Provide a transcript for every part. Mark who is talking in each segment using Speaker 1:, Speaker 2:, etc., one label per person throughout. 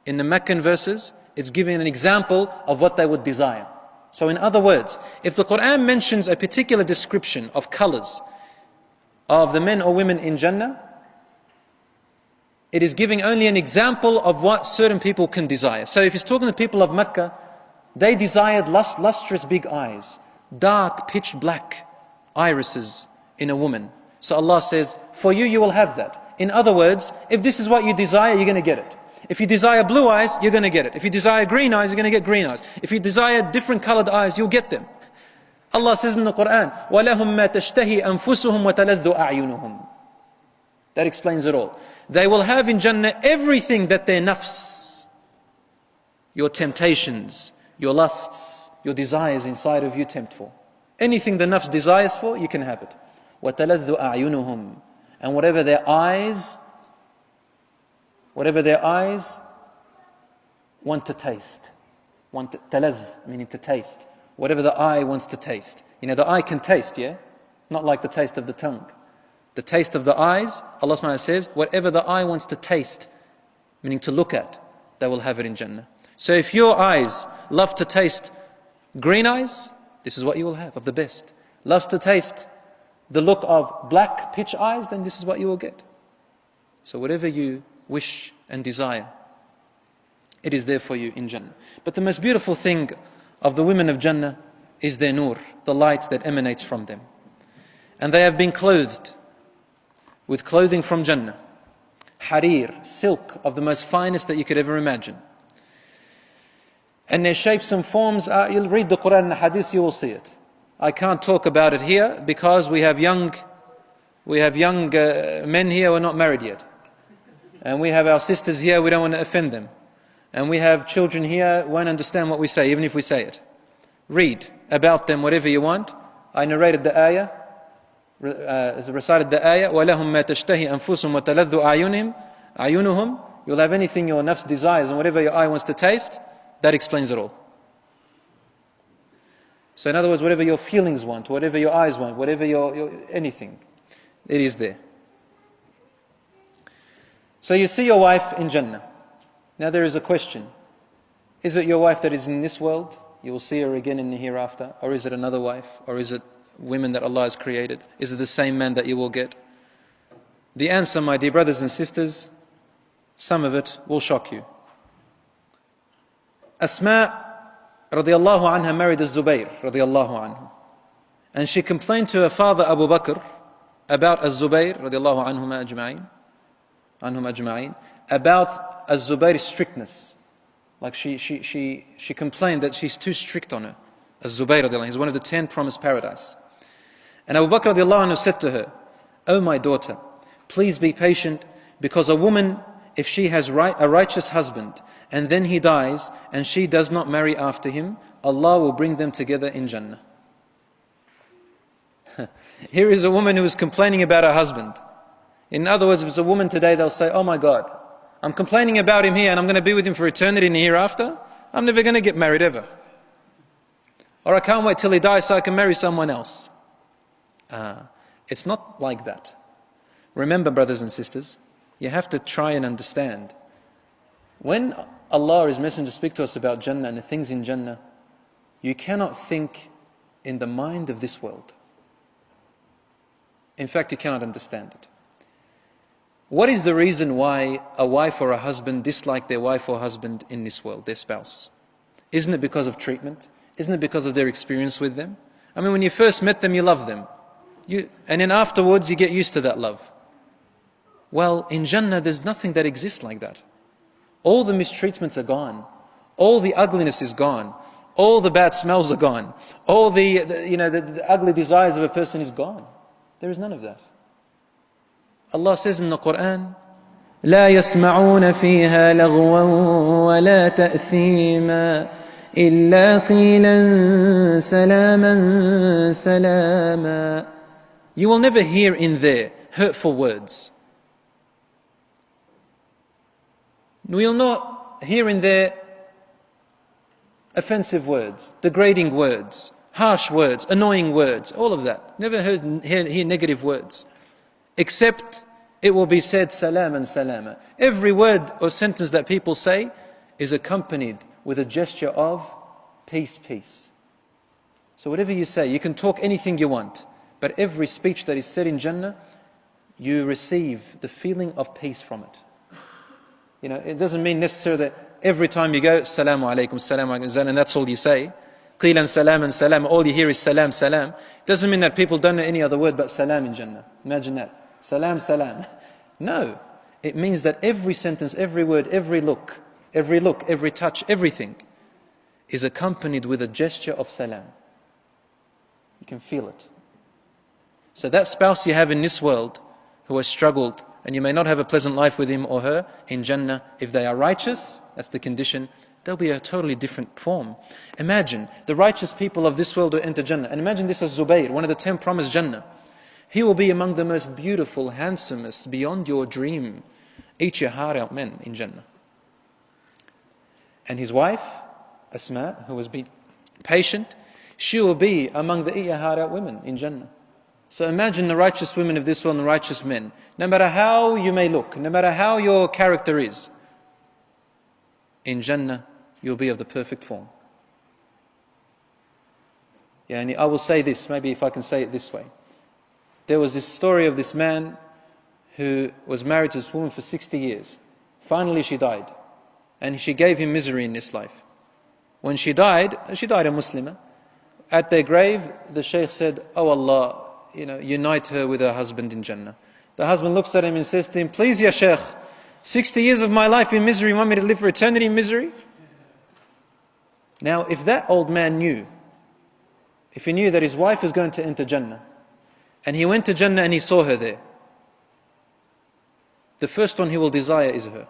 Speaker 1: In the Meccan verses, it's giving an example of what they would desire. So in other words, if the Quran mentions a particular description of colors of the men or women in Jannah, it is giving only an example of what certain people can desire. So if it's talking to the people of Mecca, they desired lustrous big eyes, dark pitch black irises in a woman. So Allah says, for you, you will have that. In other words, if this is what you desire, you're going to get it. If you desire blue eyes, you're going to get it. If you desire green eyes, you're going to get green eyes. If you desire different colored eyes, you'll get them. Allah says in the Quran, وَلَهُمْ مَا تَشْتَهِي أَنفُسُهُمْ وَتَلَذُّ أَعْيُنُهُمْ. That explains it all. They will have in Jannah everything that their nafs, your temptations, your lusts, your desires inside of you tempt for. Anything the nafs desires for, you can have it. وَتَلَذُّ أَعْيُنُهُمْ. And whatever their eyes want to taste. Taladh, meaning to taste. Whatever the eye wants to taste. You know, the eye can taste, yeah? Not like the taste of the tongue. The taste of the eyes, Allah subhanahu wa ta'ala says, whatever the eye wants to taste, meaning to look at, they will have it in Jannah. So if your eyes love to taste green eyes, this is what you will have, of the best. Loves to taste the look of black pitch eyes, then this is what you will get. So whatever you wish and desire, it is there for you in Jannah. But the most beautiful thing of the women of Jannah is their nur, the light that emanates from them. And they have been clothed with clothing from Jannah, harir, silk of the most finest that you could ever imagine. And their shapes and forms are, you'll read the Quran and the Hadith, you will see it. I can't talk about it here because we have young men here who are not married yet. And we have our sisters here, we don't want to offend them. And we have children here who won't understand what we say, even if we say it. Read about them whatever you want. I narrated the ayah, recited the ayah, وَلَهُمْ مَا تَشْتَهِي أَنفُسُهُمْ وَتَلَذُّ أَعْيُنُهُمْ. You'll have anything your nafs desires and whatever your eye wants to taste. That explains it all. So in other words, whatever your feelings want, whatever your eyes want, whatever your anything, it is there. So you see your wife in Jannah. Now there is a question. Is it your wife that is in this world? You will see her again in the hereafter. Or is it another wife? Or is it women that Allah has created? Is it the same man that you will get? The answer, my dear brothers and sisters, some of it will shock you. Asma radiallahu anha married Az-Zubayr radiallahu anhu. And she complained to her father Abu Bakr about Az-Zubayr radiallahu anhum ajma'in, about Az-Zubayr's strictness. Like she complained that she's too strict on her. Az-Zubayr radiallahu anhu, he's one of the 10 promised paradise. And Abu Bakr radiallahu anhu said to her, "O my daughter, please be patient, because a woman, if she has a righteous husband, and then he dies, and she does not marry after him, Allah will bring them together in Jannah." Here is a woman who is complaining about her husband. In other words, if it's a woman today, they'll say, "Oh my God, I'm complaining about him here and I'm going to be with him for eternity in the hereafter. I'm never going to get married ever. Or I can't wait till he dies so I can marry someone else." It's not like that. Remember, brothers and sisters, you have to try and understand. When Allah or His Messenger speak to us about Jannah and the things in Jannah, you cannot think in the mind of this world. In fact, you cannot understand it. What is the reason why a wife or a husband dislike their wife or husband in this world, their spouse? Isn't it because of treatment? Isn't it because of their experience with them? I mean, when you first met them, you love them. And then afterwards, you get used to that love. Well, in Jannah, there's nothing that exists like that. All the mistreatments are gone. All the ugliness is gone. All the bad smells are gone. All the ugly desires of a person is gone. There is none of that. Allah says in the Quran, لا يسمعون فيها لغوا ولا تأثيما إلا قيلا سلاما سلاما. You will never hear in there hurtful words. We will not hear in there offensive words, degrading words, harsh words, annoying words, all of that. Never hear negative words. Except it will be said salam and salama. Every word or sentence that people say, is accompanied with a gesture of peace, peace. So whatever you say, you can talk anything you want, but every speech that is said in Jannah, you receive the feeling of peace from it. You know, it doesn't mean necessarily that every time you go, Assalamu alaikum, Assalamu alaikum, and that's all you say. Qilan salam and salam, all you hear is salam, salam. It doesn't mean that people don't know any other word but salam in Jannah. Imagine that. Salam, salam. No. It means that every sentence, every word, every look, every touch, everything is accompanied with a gesture of salam. You can feel it. So that spouse you have in this world who has struggled, and you may not have a pleasant life with him or her, in Jannah, if they are righteous, that's the condition, they'll be a totally different form. Imagine the righteous people of this world who enter Jannah, and imagine this as Zubayr, one of the 10 promised Jannah. He will be among the most beautiful, handsomest, beyond your dream, Ichihara men in Jannah. And his wife, Asma, who has been patient, she will be among the Ichihara women in Jannah. So imagine the righteous women of this world and the righteous men. No matter how you may look, no matter how your character is, in Jannah you'll be of the perfect form. Yeah, and I will say this, maybe if I can say it this way. There was this story of this man who was married to this woman for 60 years. Finally she died. And she gave him misery in this life. When she died a Muslimah. At their grave, the Shaykh said, "Oh Allah, unite her with her husband in Jannah." The husband looks at him and says to him, "Please, Ya Shaykh, 60 years of my life in misery, you want me to live for eternity in misery?" Now, if that old man knew, if he knew that his wife was going to enter Jannah, and he went to Jannah and he saw her there, the first one he will desire is her.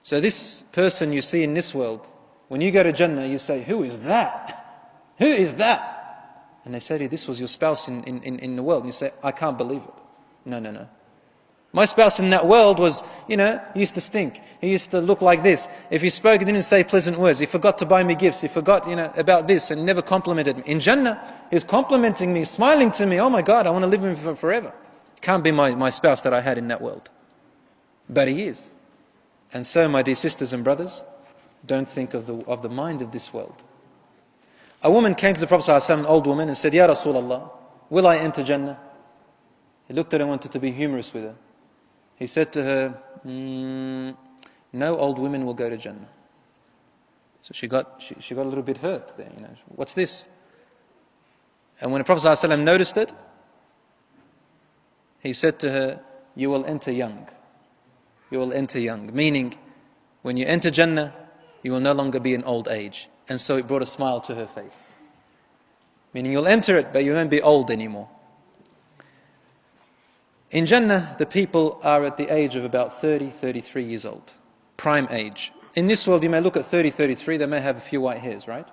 Speaker 1: So this person you see in this world, when you go to Jannah, you say, "Who is that? Who is that?" And they say to you, "This was your spouse in the world." And you say, "I can't believe it." No. My spouse in that world was, he used to stink. He used to look like this. If he spoke, he didn't say pleasant words. He forgot to buy me gifts. He forgot, about this and never complimented me. In Jannah, he's complimenting me, smiling to me. Oh my God, I want to live with him forever. Can't be my spouse that I had in that world. But he is. And so, my dear sisters and brothers, don't think of the mind of this world. A woman came to the Prophet ﷺ, an old woman, and said, "Ya Rasulullah, will I enter Jannah?" He looked at her and wanted to be humorous with her. He said to her, "No old women will go to Jannah." So she got a little bit hurt there. What's this? And when the Prophet ﷺ noticed it, he said to her, "You will enter young. You will enter young." Meaning, when you enter Jannah, you will no longer be in old age. And so it brought a smile to her face. Meaning you'll enter it, but you won't be old anymore. In Jannah, the people are at the age of about 30, 33 years old. Prime age. In this world, you may look at 30, 33, they may have a few white hairs, right?